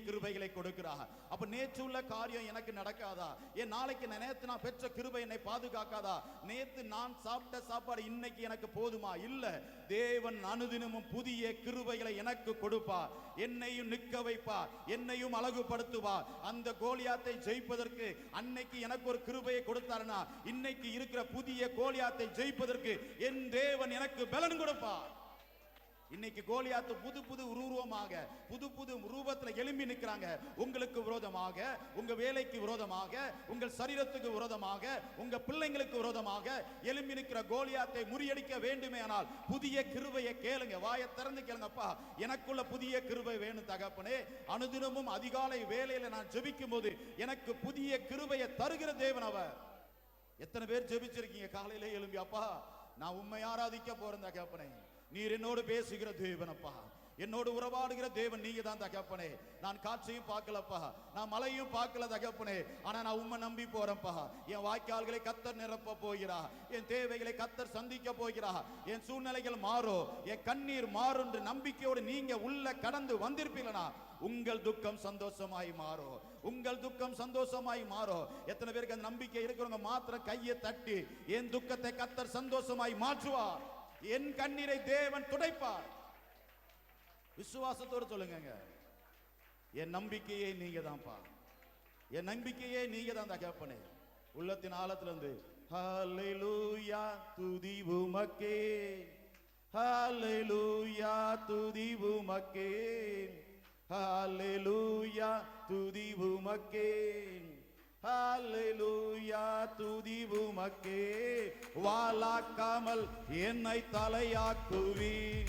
கிருபைகளை கொடுக்கிறார். அப்ப நேற்று உள்ள காரியம் எனக்கு நடக்காதா? என் நாளைக்கு நேத்து நான் பெற்ற கிருபை என்னை பாதுகாக்காதா? நேத்து நான் சாப்பிட்ட சாப்பாடு இன்னைக்கு எனக்கு போதுமா? இல்ல, தேவன் அனுதினமும் புதிய கிருபைகளை எனக்கு கொடுப்பார். என்னையும் நிற்க வைப்பார், என்னையும் அழகுபடுத்துவார். அந்த கோலியாத்தை ஜெயிப்பதற்கு அன்னைக்கு எனக்கு ஒரு கிருபையை கொடுத்தாருன்னா இன்னைக்கு இருக்கிற புதிய கோலியாத்தை ஜெயிப்பதற்கு என் தேவன் எனக்கு பலன் கொடுப்பார். இன்னைக்கு கோலியாத்து புது புது உருவமாக புது புது ரூபத்தில் எழும்பி நிற்கிறாங்க. உங்களுக்கு விரோதமாக, உங்க வேலைக்கு விரோதமாக, உங்கள் சரீரத்துக்கு விரோதமாக, உங்க பிள்ளைங்களுக்கு விரோதமாக எழும்பி நிற்கிற கோலியாத்தை முறியடிக்க வேண்டுமே ஆனால் புதிய கிருபையை கேளுங்க. வாயை திறந்து கேளுங்கப்பா, எனக்குள்ள புதிய கிருபை வேணும் தகப்பனே. அனுதினமும் அதிகாலை வேலையில நான் ஜெபிக்கும் போது எனக்கு புதிய கிருபையை தருகிற தேவன் அவர். எத்தனை பேர் ஜெபிச்சிருக்கீங்க காலையில எழும்பி, அப்பா நான் உண்மை ஆராதிக்க போறேன் தகப்பனே, நீர் என்னோடு பேசுகிற தேவனப்பா, என்னோடு உறவாடுகிற தேவன் நீங்க தான் தகப்பனே. நான் காற்றையும் பார்க்கலப்பா, நான் மழையும் பார்க்கல தகப்பனே, ஆனா நான் உண்மை நம்பி போறேன்ப்பா. என் வாய்க்கால்களை கத்தர் நிரப்ப போகிறா, என் தேவைகளை கத்தர் சந்திக்க போகிறா, என் சூழ்நிலைகள் மாறும், என் கண்ணீர் மாறும் என்று நம்பிக்கையோடு நீங்க உள்ள கடந்து வந்திருப்பீங்களா உங்கள் துக்கம் சந்தோஷமாய் மாறும். உங்கள் துக்கம் சந்தோஷமாய் மாறும். எத்தனை பேருக்கு அந்த நம்பிக்கை இருக்கிறவங்க மாத்திரம் கையை தட்டி என் துக்கத்தை கத்தர் சந்தோஷமாய் மாற்றுவார், என் கண்ணீரை தேவன் துடைப்பார். விசுவாசத்தோடு சொல்லுங்க, என் நம்பிக்கையே நீங்க தான்ப்பா, என் நம்பிக்கையே நீங்க தான் தகப்பனே. உள்ளத்தின் ஆழத்திலிருந்து ஹல்லேலூயா துதி உமக்கே, ஹல்லேலூயா துதி உமக்கே, ஹல்லேலூயா துதி உமக்கே, ஹல்லேலூயா துதி உமக்கே. வாலாக்காமல் என்னை தலையாக்குவீர்.